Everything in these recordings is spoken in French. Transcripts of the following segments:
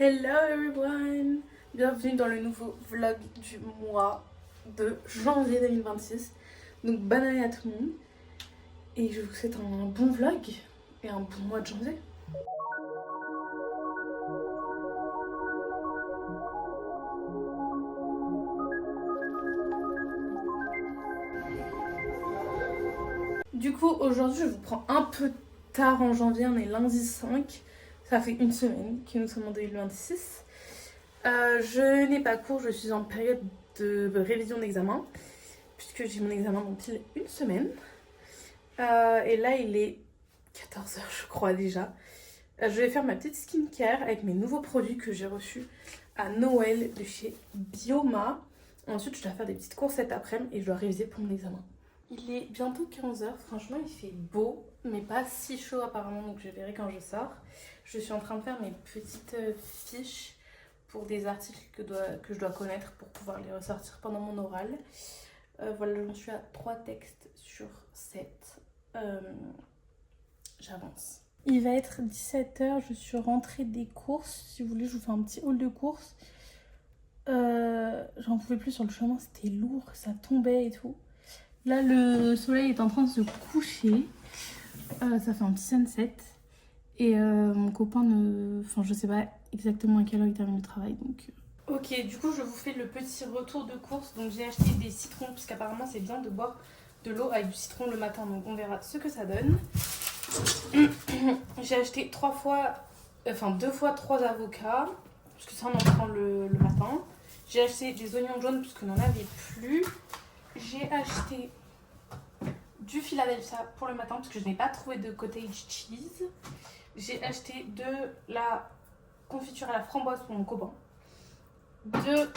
Hello everyone! Bienvenue dans le nouveau vlog du mois de janvier 2026. Donc bonne année à tout le monde et je vous souhaite un bon vlog et un bon mois de janvier. Du coup aujourd'hui je vous prends un peu tard en janvier, on est lundi 5. Ça fait une semaine que nous sommes en 2026. Je n'ai pas cours, je suis en période de révision d'examen puisque j'ai mon examen dans pile une semaine. Et là il est 14h je crois déjà. Je vais faire ma petite skincare avec mes nouveaux produits que j'ai reçus à Noël de chez Bioma. Ensuite je dois faire des petites courses cet après-midi et je dois réviser pour mon examen. Il est bientôt 15h, franchement il fait beau mais pas si chaud apparemment, donc je verrai quand je sors. Je suis en train de faire mes petites fiches pour des articles que je dois connaître pour pouvoir les ressortir pendant mon oral. Voilà, j'en suis à 3 textes sur 7. J'avance. Il va être 17h, je suis rentrée des courses. Si vous voulez, je vous fais un petit haul de courses. J'en pouvais plus sur le chemin, c'était lourd, ça tombait et tout. Là, le soleil est en train de se coucher. Ça fait un petit sunset. Et mon copain Enfin, je sais pas exactement à quelle heure il termine le travail, donc... Ok, du coup, je vous fais le petit retour de course. Donc, j'ai acheté des citrons, puisqu'apparemment, c'est bien de boire de l'eau avec du citron le matin. Donc, on verra ce que ça donne. J'ai acheté 2 fois 3 avocats, parce que ça, on en prend le matin. J'ai acheté des oignons jaunes, puisqu'on n'en avait plus. J'ai acheté du Philadelphia pour le matin, parce que je n'ai pas trouvé de cottage cheese. J'ai acheté de la confiture à la framboise pour mon copain. De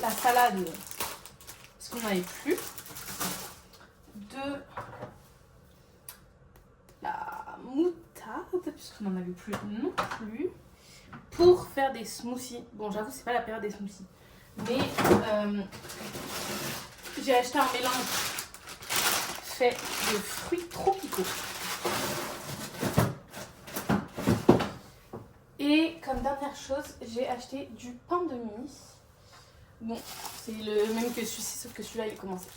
la salade, parce qu'on n'en avait plus. De la moutarde, puisqu'on n'en avait plus non plus. Pour faire des smoothies. Bon, j'avoue, c'est pas la période des smoothies. Mais j'ai acheté un mélange fait de fruits tropicaux. Et comme dernière chose, j'ai acheté du pain de mie. Bon, c'est le même que celui-ci, sauf que celui-là, il est commencé.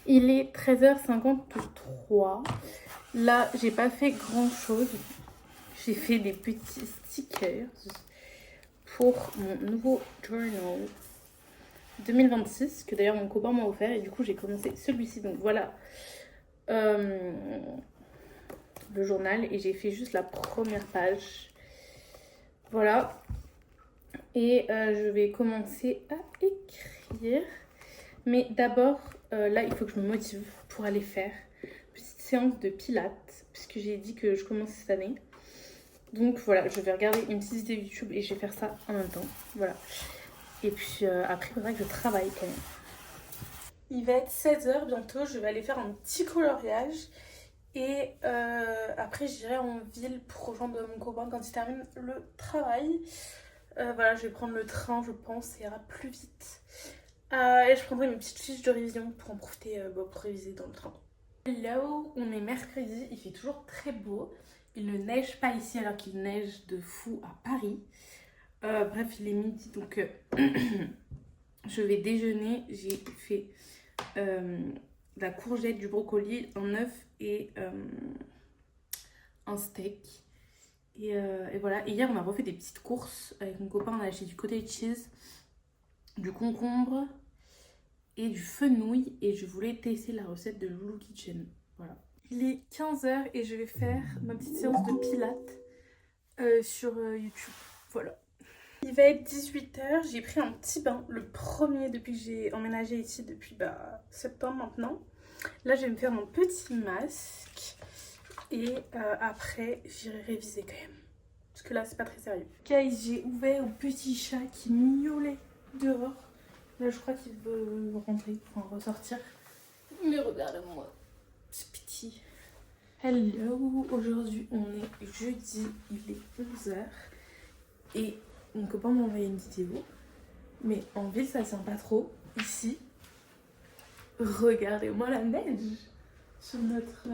Il est 13h53. Là, j'ai pas fait grand-chose. J'ai fait des petits stickers pour mon nouveau journal 2026, que d'ailleurs mon copain m'a offert. Et du coup, j'ai commencé celui-ci. Donc voilà. Le journal et j'ai fait juste la première page. Voilà. Et je vais commencer à écrire. Mais d'abord, là, il faut que je me motive pour aller faire une petite séance de pilates, puisque j'ai dit que je commence cette année. Donc voilà, je vais regarder une petite vidéo YouTube et je vais faire ça en même temps. Voilà. Et puis après, il faudra que je travaille quand même. Il va être 16h bientôt. Je vais aller faire un petit coloriage. Et après j'irai en ville pour rejoindre mon copain quand il termine le travail. Voilà, je vais prendre le train, je pense, ça ira plus vite. Et je prendrai mes petites fiches de révision pour en profiter pour réviser dans le train. Hello, on est mercredi, il fait toujours très beau. Il ne neige pas ici alors qu'il neige de fou à Paris. Bref, il est midi donc je vais déjeuner. J'ai fait de la courgette, du brocoli, un œuf et un steak. Et voilà. Et hier, on a refait des petites courses avec mon copain. On a acheté du cottage cheese, du concombre et du fenouil. Et je voulais tester la recette de Loulou Kitchen. Voilà. Il est 15h et je vais faire ma petite séance de pilates sur YouTube. Voilà. Il va être 18h. J'ai pris un petit bain, le premier depuis que j'ai emménagé ici, depuis septembre maintenant. Là, je vais me faire mon petit masque. Et après, j'irai réviser quand même. Parce que là, c'est pas très sérieux. Guys, j'ai ouvert au petit chat qui miaulait dehors. Là, je crois qu'il veut rentrer, enfin ressortir. Mais regarde-moi, ce petit. Hello, aujourd'hui, on est jeudi, il est 11h. Et mon copain m'a envoyé une vidéo. Mais en ville, ça tient pas trop. Ici, regardez-moi la neige sur notre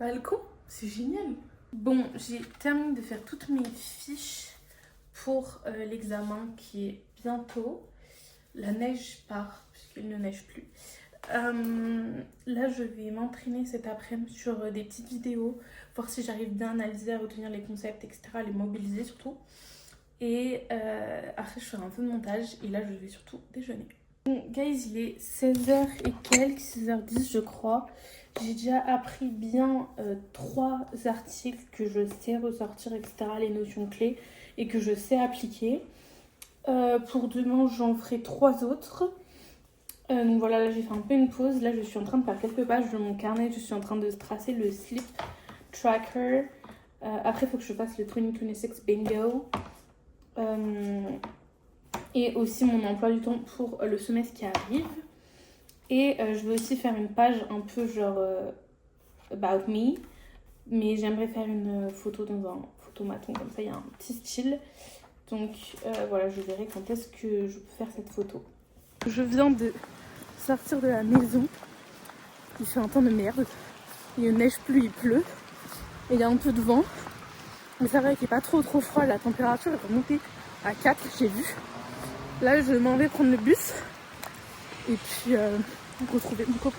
balcon. C'est génial. Bon, j'ai terminé de faire toutes mes fiches pour l'examen qui est bientôt. La neige part, puisqu'il ne neige plus. Là, je vais m'entraîner cet après-midi sur des petites vidéos, voir si j'arrive bien à analyser, à retenir les concepts, etc., à les mobiliser surtout. Et après, je ferai un peu de montage et là, je vais surtout déjeuner. Bon, guys, il est 16h et quelques, 16h10 je crois. J'ai déjà appris bien 3 articles que je sais ressortir, etc., les notions clés et que je sais appliquer. Pour demain, j'en ferai 3 autres. Donc voilà, là j'ai fait un peu une pause. Là, je suis en train de faire quelques pages de mon carnet. Je suis en train de tracer le sleep tracker. Après, il faut que je fasse le 2026 bingo. Et aussi mon emploi du temps pour le semestre qui arrive. Et je vais aussi faire une page un peu genre about me. Mais j'aimerais faire une photo dans un photomaton. Comme ça, il y a un petit style. Donc voilà, je verrai quand est-ce que je peux faire cette photo. Je viens de sortir de la maison. Il fait un temps de merde. Il neige plus, il pleut. Et il y a un peu de vent. Mais ça va qu'il n'est pas trop froid. La température est remontée à 4, j'ai vu. Là, je m'en vais prendre le bus. Et puis, retrouver mon copain.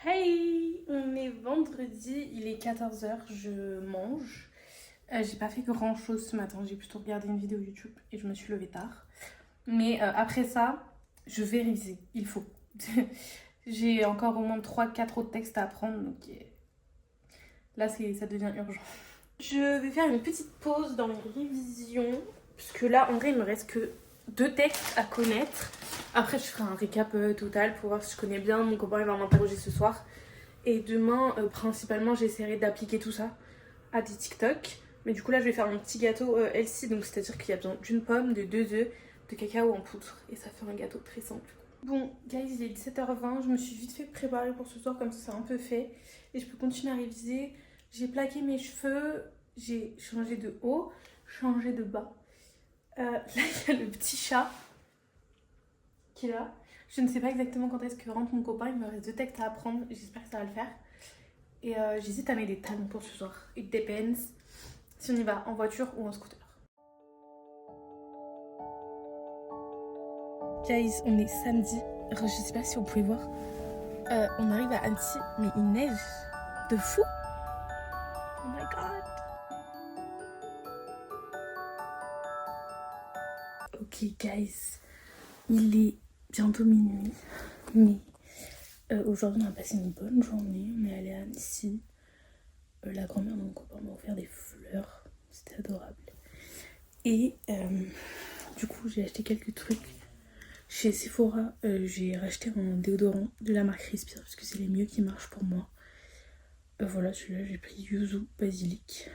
Hey! On est vendredi, il est 14h, je mange. J'ai pas fait grand chose ce matin, j'ai plutôt regardé une vidéo YouTube et je me suis levée tard. Mais après ça, je vais réviser, il faut. J'ai encore au moins 3-4 autres textes à apprendre, donc là ça devient urgent. Je vais faire une petite pause dans mes révisions, puisque là en vrai il me reste que 2 textes à connaître. Après je ferai un récap total pour voir si je connais bien. Mon copain il va m'interroger ce soir. Et demain principalement j'essaierai d'appliquer tout ça à des TikTok. Mais du coup là je vais faire mon petit gâteau healthy, donc c'est à dire qu'il y a besoin d'une pomme, de 2 œufs, de cacao en poudre. Et ça fait un gâteau très simple. Bon guys, il est 17h20, je me suis vite fait préparer pour ce soir, comme ça c'est un peu fait. Et je peux continuer à réviser. J'ai plaqué mes cheveux, j'ai changé de haut, changé de bas. Là il y a le petit chat qui est là. Je ne sais pas exactement quand est-ce que rentre mon copain, il me reste 2 textes à apprendre, j'espère que ça va le faire. Et j'hésite à mettre des talons pour ce soir. It depends si on y va en voiture ou en scooter. Guys, on est samedi. Je sais pas si vous pouvez voir. On arrive à Annecy, mais il neige de fou. Oh my god. Ok guys, il est bientôt minuit, mais aujourd'hui on a passé une bonne journée. On est allé à Annecy. La grand-mère de mon copain m'a offert des fleurs, c'était adorable. Et du coup j'ai acheté quelques trucs. Chez Sephora, j'ai racheté un déodorant de la marque Respire parce que c'est les mieux qui marchent pour moi. Voilà, celui-là j'ai pris Yuzu Basilic.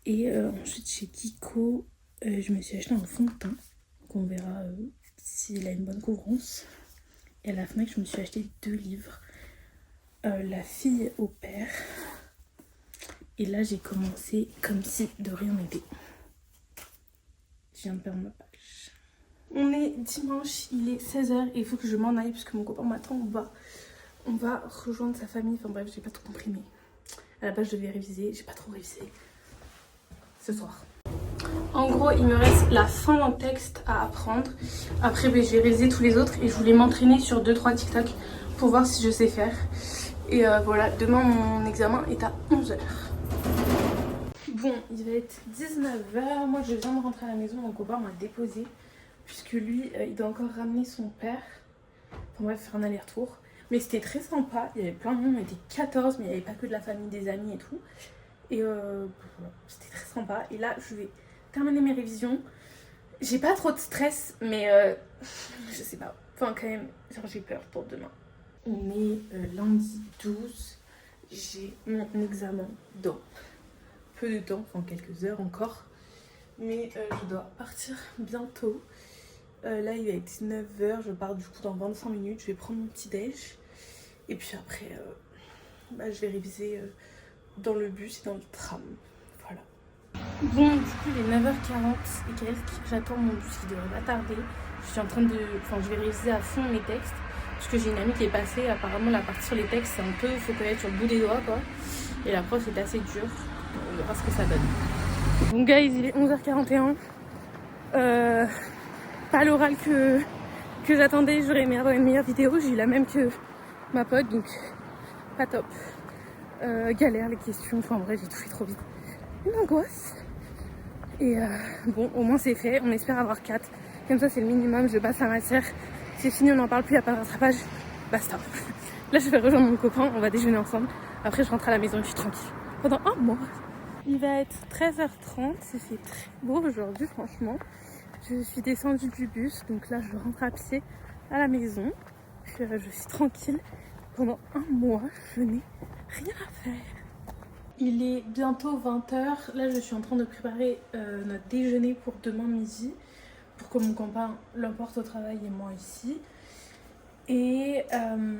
Et ensuite chez Kiko, je me suis acheté un fond de teint. Donc on verra s'il a une bonne couvrance. Et à la Fnac, je me suis acheté 2 livres. La fille au père. Et là j'ai commencé comme si de rien n'était. Je viens de perdre ma page. On est dimanche, il est 16h et il faut que je m'en aille parce que mon copain m'attend. On va rejoindre sa famille. Enfin bref, j'ai pas tout compris, mais à la base je devais réviser. J'ai pas trop révisé ce soir. En gros, il me reste la fin d'un texte à apprendre. Après, je vais réviser tous les autres et je voulais m'entraîner sur 2-3 TikTok pour voir si je sais faire. Et voilà, demain mon examen est à 11h. Bon, il va être 19h. Moi, je viens de rentrer à la maison. Mon copain m'a déposé puisque lui, il doit encore ramener son père. Enfin bref, faire un aller-retour. Mais c'était très sympa. Il y avait plein de monde. On était 14, mais il n'y avait pas que de la famille, des amis et tout. Et voilà, c'était très sympa. Et là, je vais terminer mes révisions. J'ai pas trop de stress, mais je sais pas. Enfin, quand même, genre, j'ai peur pour demain. On est lundi 12. J'ai mon examen dans peu de temps, enfin quelques heures encore. Mais je dois partir bientôt. Là, il va être 19h. Je pars du coup dans 25 minutes. Je vais prendre mon petit déj. Et puis après, je vais réviser dans le bus et dans le tram. Voilà. Bon, du coup, il est 9h40 et quelques. J'attends mon bus qui devrait pas tarder. Je suis en train de... Enfin, je vais réviser à fond mes textes. Parce que j'ai une amie qui est passée. Apparemment, la partie sur les textes, c'est un peu... Faut connaître sur le bout des doigts, quoi. Et la prof est assez dure. On verra ce que ça donne. Bon guys, il est 11h41. Pas l'oral que j'attendais. J'aurais aimé avoir une meilleure vidéo. J'ai eu la même que ma pote, donc pas top. Galère les questions. Enfin bref, j'ai tout fait trop vite. Une angoisse. Et bon, au moins c'est fait. On espère avoir 4. Comme ça, c'est le minimum. Je passe la matière. C'est fini, on n'en parle plus. Il n'y a pas de rattrapage. Basta. Là, je vais rejoindre mon copain. On va déjeuner ensemble. Après, je rentre à la maison et je suis tranquille. Pendant un mois. Il va être 13h30. Il fait très beau aujourd'hui, franchement. Je suis descendue du bus. Donc là, je rentre à pied à la maison. Puis, je suis tranquille. Pendant un mois, je n'ai rien à faire. Il est bientôt 20h. Là, je suis en train de préparer notre déjeuner pour demain midi. Pour que mon copain l'emporte au travail et moi ici. Et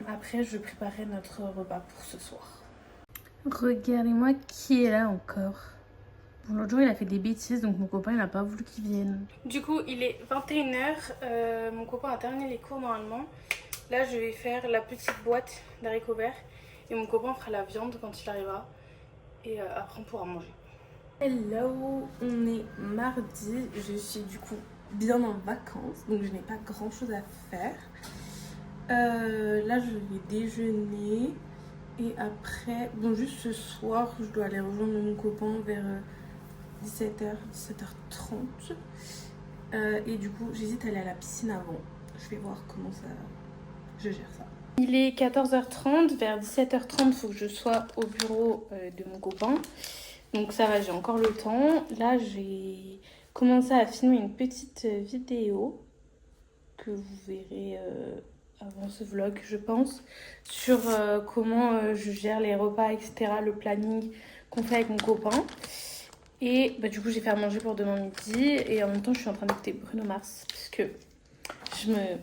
après, je préparerai notre repas pour ce soir. Regardez-moi qui est là encore. Bon, l'autre jour, il a fait des bêtises, donc mon copain, il n'a pas voulu qu'il vienne. Du coup, il est 21h. Mon copain a terminé les cours normalement. Là, je vais faire la petite boîte d'haricots verts. Et mon copain fera la viande quand il arrivera. Et après, on pourra manger. Hello, on est mardi. Je suis du coup bien en vacances, donc je n'ai pas grand chose à faire. Là, je vais déjeuner. Et après, bon, juste ce soir, je dois aller rejoindre mon copain vers 17h, 17h30. Et du coup, j'hésite à aller à la piscine avant. Je vais voir comment ça, je gère ça. Il est 14h30, vers 17h30, il faut que je sois au bureau de mon copain. Donc ça va, j'ai encore le temps. Là, j'ai commencé à filmer une petite vidéo que vous verrez avant ce vlog, je pense, sur comment je gère les repas, etc., le planning qu'on fait avec mon copain. Et bah, du coup, j'ai fait à manger pour demain midi. Et en même temps, je suis en train d'écouter Bruno Mars, puisque je me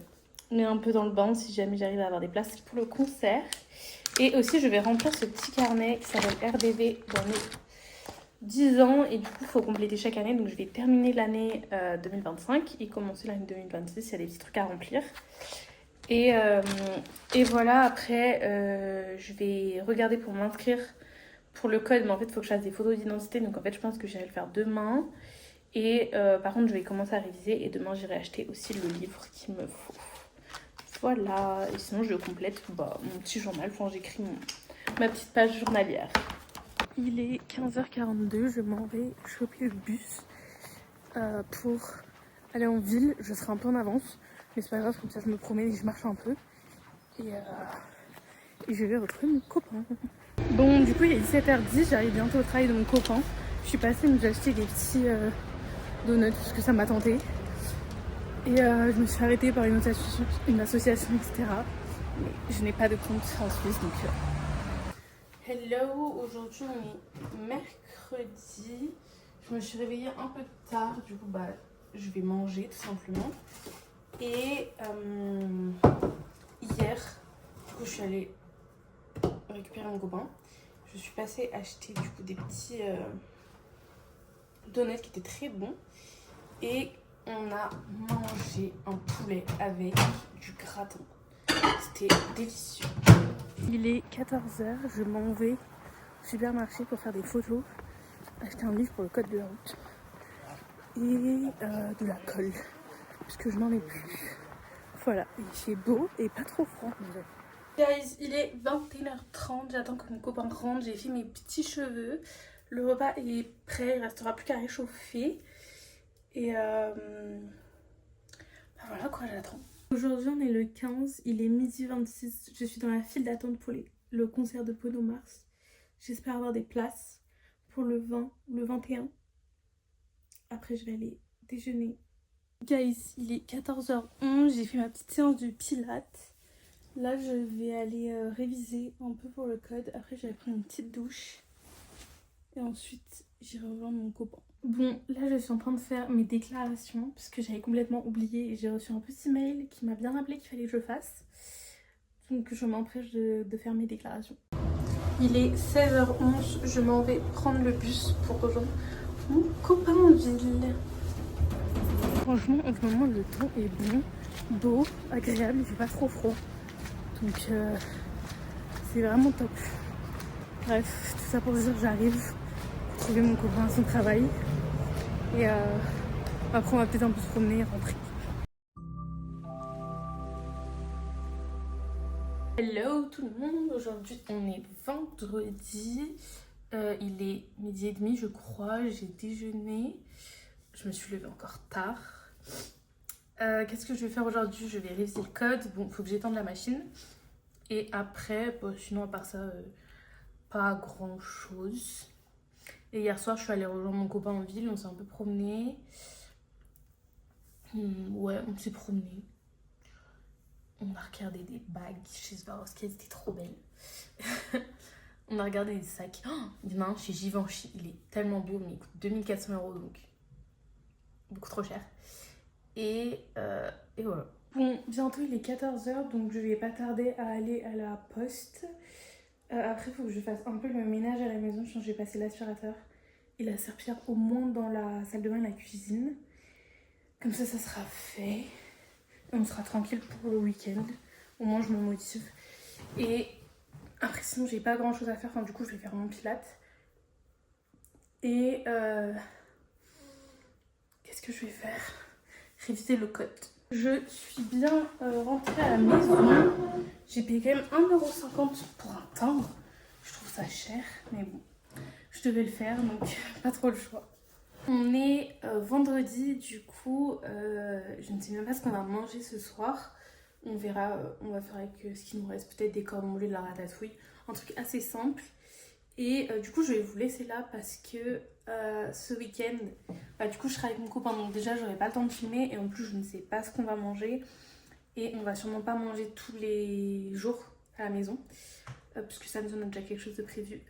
mets un peu dans le bain si jamais j'arrive à avoir des places pour le concert. Et aussi, je vais remplir ce petit carnet qui s'appelle RDV dans mes 10 ans. Et du coup, il faut compléter chaque année. Donc, je vais terminer l'année 2025 et commencer l'année 2026. Il y a des petits trucs à remplir. Et voilà, après, je vais regarder pour m'inscrire pour le code. Mais en fait, il faut que je fasse des photos d'identité. Donc, en fait, je pense que j'irai le faire demain. Et par contre, je vais commencer à réviser. Et demain, j'irai acheter aussi le livre qu'il me faut. Voilà. Et sinon, je complète mon petit journal. Enfin, j'écris ma petite page journalière. Il est 15h42. Je m'en vais choper le bus pour aller en ville. Je serai un peu en avance. Mais c'est pas grave, comme ça je me promène et je marche un peu. Et je vais retrouver mon copain. Bon, du coup, il est 17h10. J'arrive bientôt au travail de mon copain. Je suis passée nous acheter des petits donuts parce que ça m'a tenté. Et je me suis arrêtée par une association, etc. Mais je n'ai pas de compte en Suisse, donc... Hello, aujourd'hui on est mercredi. Je me suis réveillée un peu tard, du coup je vais manger tout simplement. Et hier, du coup je suis allée récupérer mon copain. Je suis passée acheter du coup des petits donuts qui étaient très bons. Et on a mangé un poulet avec du gratin. C'était délicieux. Il est 14h, je m'en vais au supermarché pour faire des photos, acheter un livre pour le code de la route et de la colle, parce que je n'en ai plus. Voilà, il fait beau et pas trop froid. Guys, il est 21h30, j'attends que mon copain rentre, j'ai fait mes petits cheveux. Le repas est prêt, il restera plus qu'à réchauffer. Et voilà quoi, j'attends. Aujourd'hui on est le 15, il est 12h26, je suis dans la file d'attente pour le concert de Bruno Mars. J'espère avoir des places pour le 20 ou le 21. Après je vais aller déjeuner. Guys, il est 14h11, j'ai fait ma petite séance de pilates. Là je vais aller réviser un peu pour le code. Après je vais prendre une petite douche. Et ensuite j'irai rejoindre mon copain. Bon, là je suis en train de faire mes déclarations parce que j'avais complètement oublié et j'ai reçu un petit mail qui m'a bien rappelé qu'il fallait que je fasse. Donc je m'empresse de faire mes déclarations. Il est 16h11, je m'en vais prendre le bus pour rejoindre mon copain en ville. Franchement, en ce moment le temps est bon, beau, agréable, il fait pas trop froid. Donc c'est vraiment top. Bref. tout ça pour dire que j'arrive pour trouver mon copain à son travail. Et après on va peut-être un peu se promener et rentrer. Hello tout le monde, aujourd'hui on est vendredi, il est 12h30 je crois, j'ai déjeuné, je me suis levée encore tard. Qu'est-ce que je vais faire aujourd'hui? Je vais réviser le code, bon faut que j'étende la machine. Et après, bon, sinon à part ça, pas grand chose. Et hier soir je suis allée rejoindre mon copain en ville, on s'est un peu promené. Ouais, on s'est promené. On a regardé des bagues chez Swarovski, elles étaient trop belles. On a regardé des sacs. Oh, il y en a un chez Givenchy, il est tellement beau, mais il coûte 2400 € donc beaucoup trop cher. Et voilà. Bon, bientôt il est 14h, donc je vais pas tarder à aller à la poste. Après, il faut que je fasse un peu le ménage à la maison. Je vais passer l'aspirateur et la serpillière au moins dans la salle de bain et la cuisine. Comme ça sera fait. On sera tranquille pour le week-end. Au moins, je me motive. Et après, sinon, j'ai pas grand chose à faire. Enfin, du coup, je vais faire mon pilate. Et qu'est-ce que je vais faire? Réviser le code. Je suis bien rentrée à la maison. J'ai payé quand même 1,50 € pour un timbre. Je trouve ça cher, mais bon, je devais le faire, donc pas trop le choix. On est vendredi, du coup, je ne sais même pas ce qu'on va manger ce soir. On verra, on va faire avec ce qui nous reste, peut-être des cordons moulés, de la ratatouille, un truc assez simple. Et du coup, je vais vous laisser là parce que ce week-end, du coup, je serai avec mon copain, donc déjà, j'aurai pas le temps de filmer. Et en plus, je ne sais pas ce qu'on va manger. Et on va sûrement pas manger tous les jours à la maison, puisque ça nous donne déjà quelque chose de prévu.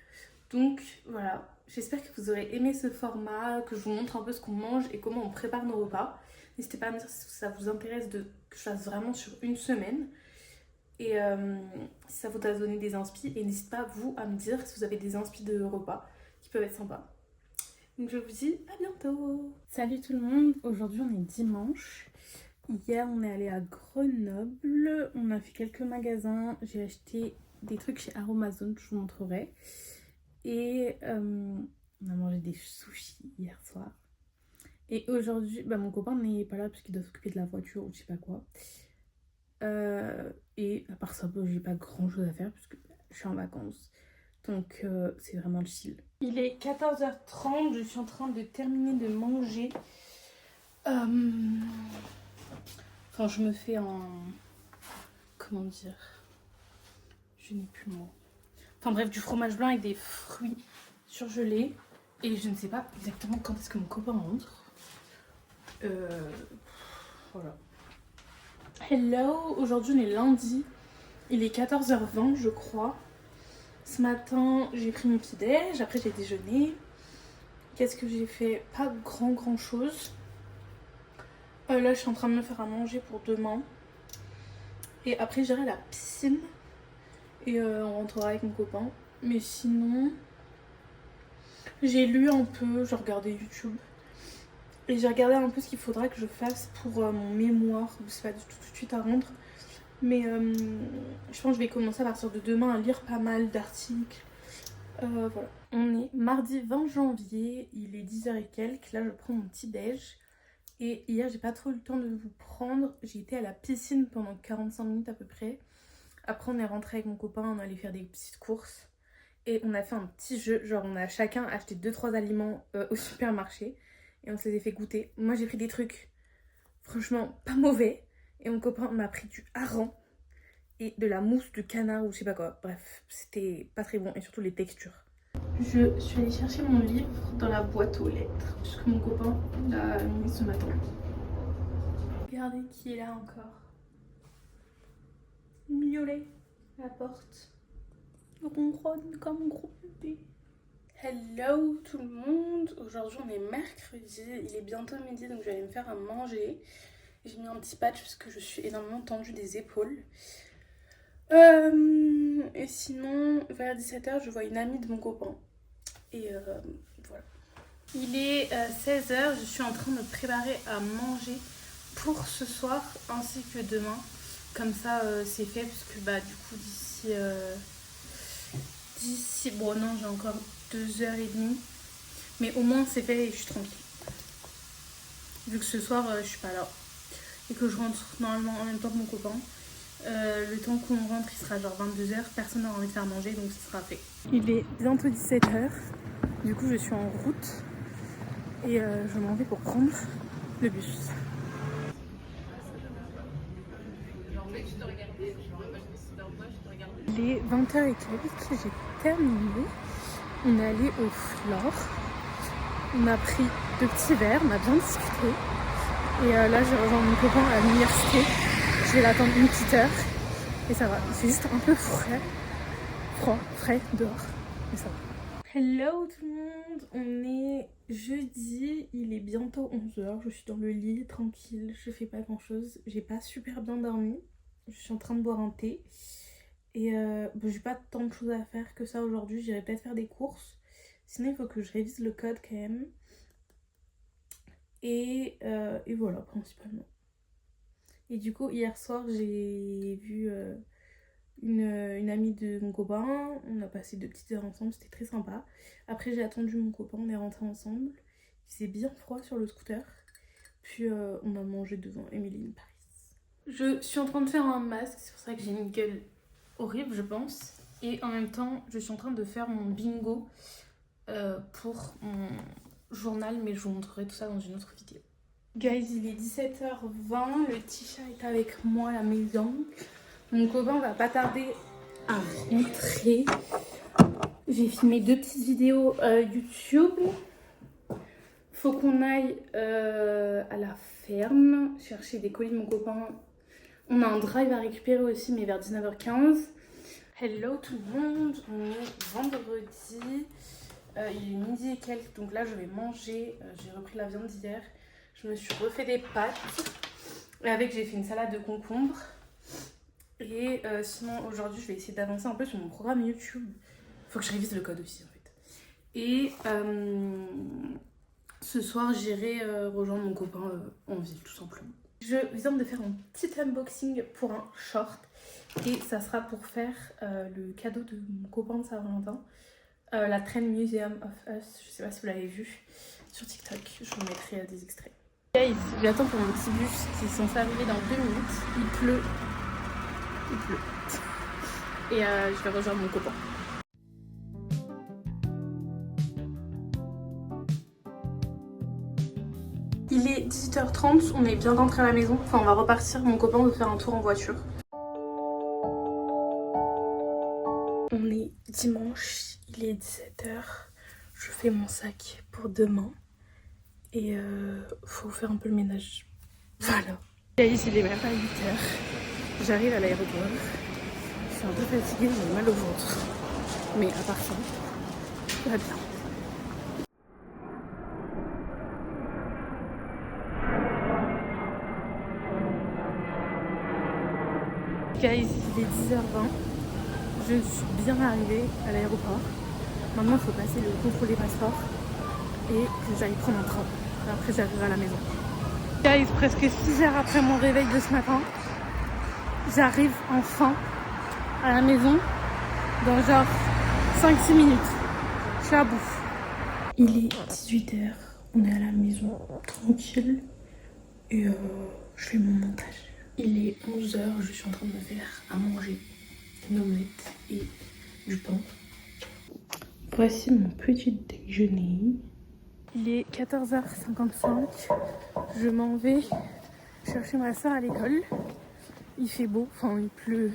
Donc voilà, j'espère que vous aurez aimé ce format, que je vous montre un peu ce qu'on mange et comment on prépare nos repas. N'hésitez pas à me dire si ça vous intéresse que je fasse vraiment sur une semaine. Et si ça vous a donné des inspi. Et n'hésitez pas vous à me dire si vous avez des inspi de repas qui peuvent être sympas. Donc je vous dis à bientôt. Salut tout le monde, aujourd'hui on est dimanche. Hier on est allé à Grenoble, on a fait quelques magasins, j'ai acheté des trucs chez Aromazone, je vous montrerai. Et on a mangé des sushis hier soir. Et aujourd'hui, mon copain n'est pas là parce qu'il doit s'occuper de la voiture ou je sais pas quoi. Et à part ça, j'ai pas grand chose à faire parce que je suis en vacances. Donc c'est vraiment chill. Il est 14h30, je suis en train de terminer de manger. Enfin, je me fais un... Comment dire? Je n'ai plus le mot. Enfin bref, du fromage blanc avec des fruits surgelés. Et je ne sais pas exactement quand est-ce que mon copain rentre. Voilà. Hello, aujourd'hui on est lundi. Il est 14h20 je crois. Ce matin j'ai pris mon petit déj, après j'ai déjeuné. Qu'est-ce que j'ai fait? Pas grand chose. Là je suis en train de me faire à manger pour demain. Et après j'irai à la piscine. Et on rentrera avec mon copain. Mais sinon, j'ai lu un peu, j'ai regardé YouTube. Et j'ai regardé un peu ce qu'il faudra que je fasse pour mon mémoire. C'est pas du tout de suite à rendre. Mais je pense que je vais commencer à partir de demain à lire pas mal d'articles. Voilà. On est mardi 20 janvier, il est 10h et quelques. Là je prends mon petit déj. Et hier j'ai pas trop eu le temps de vous prendre. J'ai été à la piscine pendant 45 minutes à peu près. Après on est rentré avec mon copain, on allait faire des petites courses. Et on a fait un petit jeu, genre on a chacun acheté 2-3 aliments au supermarché. Et on se les a fait goûter. Moi j'ai pris des trucs franchement pas mauvais. Et mon copain m'a pris du hareng et de la mousse de canard ou je sais pas quoi. Bref, c'était pas très bon et surtout les textures. Je suis allée chercher mon livre dans la boîte aux lettres. Puisque mon copain l'a mis ce matin. Regardez qui est là encore. Miaulet, la porte. Ronronne comme un gros bébé. Hello tout le monde, aujourd'hui on est mercredi, il est bientôt midi donc je vais aller me faire à manger. J'ai mis un petit patch parce que je suis énormément tendue des épaules. Et sinon vers 17h je vois une amie de mon copain. Et voilà. Il est 16h, je suis en train de me préparer à manger pour ce soir ainsi que demain. Comme ça c'est fait parce que du coup d'ici... Bon non, j'ai encore 2h30. Mais au moins c'est fait et je suis tranquille. Vu que ce soir je suis pas là. Et que je rentre normalement en même temps que mon copain. Le temps qu'on rentre il sera genre 22h. Personne n'aura envie de faire manger donc ce sera fait. Il est bientôt 17h. Du coup je suis en route. Et je m'en vais pour prendre le bus. Il est 20h et quelques, j'ai terminé. On est allé au Flore. On a pris 2 petits verres, on a bien discuté. Et là, j'ai rejoint mon copain à l'université. Je vais l'attendre une petite heure. Et ça va, c'est juste un peu frais dehors. Mais ça va. Hello tout le monde, on est jeudi, il est bientôt 11h. Je suis dans le lit, tranquille, je fais pas grand chose. J'ai pas super bien dormi. Je suis en train de boire un thé. Et j'ai pas tant de choses à faire que ça aujourd'hui. J'irai peut-être faire des courses. Sinon, il faut que je révise le code quand même. Et voilà, principalement. Et du coup, hier soir, j'ai vu une amie de mon copain. On a passé 2 petites heures ensemble, c'était très sympa. Après, j'ai attendu mon copain, on est rentrés ensemble. Il faisait bien froid sur le scooter. Puis, on a mangé devant Emily in Paris. Je suis en train de faire un masque, c'est pour ça que j'ai une gueule horrible, je pense. Et en même temps, je suis en train de faire mon bingo pour mon journal, mais je vous montrerai tout ça dans une autre vidéo. Guys, il est 17h20, le Tisha est avec moi à la maison. Mon copain va pas tarder à rentrer. J'ai filmé 2 petites vidéos YouTube. Faut qu'on aille à la ferme chercher des colis de mon copain. On a un drive à récupérer aussi, mais vers 19h15. Hello tout le monde, on est vendredi. Il est midi et quelques, donc là je vais manger. J'ai repris la viande d'hier. Je me suis refait des pâtes. Et avec, j'ai fait une salade de concombre. Et sinon, aujourd'hui, je vais essayer d'avancer un peu sur mon programme YouTube. Faut que je révise le code aussi, en fait. Et ce soir, j'irai rejoindre mon copain en ville, tout simplement. Je viens de faire un petit unboxing pour un short. Et ça sera pour faire le cadeau de mon copain de Saint-Valentin. La Trend Museum of Us, je sais pas si vous l'avez vu sur TikTok, je vous mettrai des extraits. Guys, j'attends pour mon petit bus qui est censé arriver dans 2 minutes. Il pleut. Et je vais rejoindre mon copain. Il est 18h30, on est bien rentré à la maison. Enfin, on va repartir, mon copain veut faire un tour en voiture. On est dimanche, il est 17h. Je fais mon sac pour demain. Et faut faire un peu le ménage. Voilà. Guys, il est même pas 8h. J'arrive à l'aéroport. Je suis un peu fatiguée, j'ai mal au ventre. Mais à part ça, tout va bien. Guys, il est 10h20. Je suis bien arrivée à l'aéroport. Maintenant, il faut passer le contrôle des passeports et que j'aille prendre un train. Après, j'arriverai à la maison. Guys, presque 6 heures après mon réveil de ce matin, j'arrive enfin à la maison dans genre 5-6 minutes. Je suis à bout. Il est 18h, on est à la maison tranquille et je fais mon montage. Il est 11h, je suis en train de me faire à manger une omelette et du pain. Voici mon petit déjeuner. Il est 14h55. Je m'en vais chercher ma soeur à l'école. Il fait beau, enfin il pleut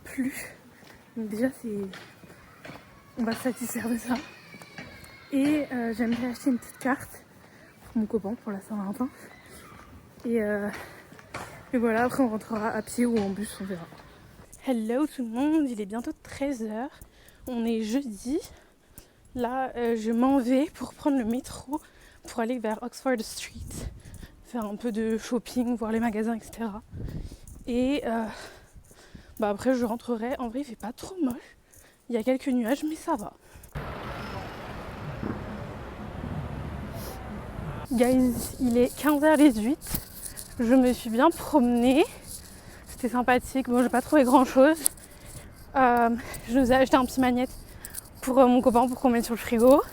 plus. Donc déjà on va se satisfaire de ça. Et j'aimerais acheter une petite carte pour mon copain pour la Saint-Valentin. Et voilà, après on rentrera à pied ou en bus, on verra. Hello tout le monde, il est bientôt 13h. On est jeudi. Là, je m'en vais pour prendre le métro pour aller vers Oxford Street, faire un peu de shopping, voir les magasins, etc. Et après, je rentrerai. En vrai, il fait pas trop moche. Il y a quelques nuages, mais ça va. Guys, il est 15h18. Je me suis bien promenée. C'était sympathique. Bon, j'ai pas trouvé grand-chose. Je nous ai acheté un petit magnète pour mon copain pour qu'on mette sur le frigo.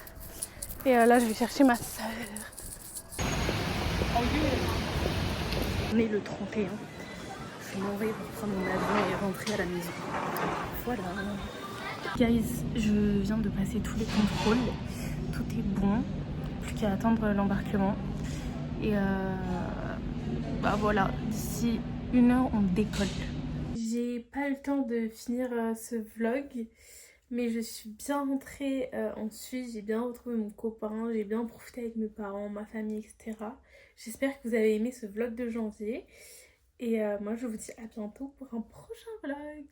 Et là je vais chercher ma soeur. On est le 31. Je m'en vais pour prendre mon avion et rentrer à la maison. Voilà. Guys, je viens de passer tous les contrôles. Tout est bon. Plus qu'à attendre l'embarquement. Et bah voilà, d'ici 1 heure on décolle. J'ai pas eu le temps de finir ce vlog. Mais je suis bien rentrée en Suisse, j'ai bien retrouvé mon copain, j'ai bien profité avec mes parents, ma famille, etc. J'espère que vous avez aimé ce vlog de janvier. Et moi je vous dis à bientôt pour un prochain vlog.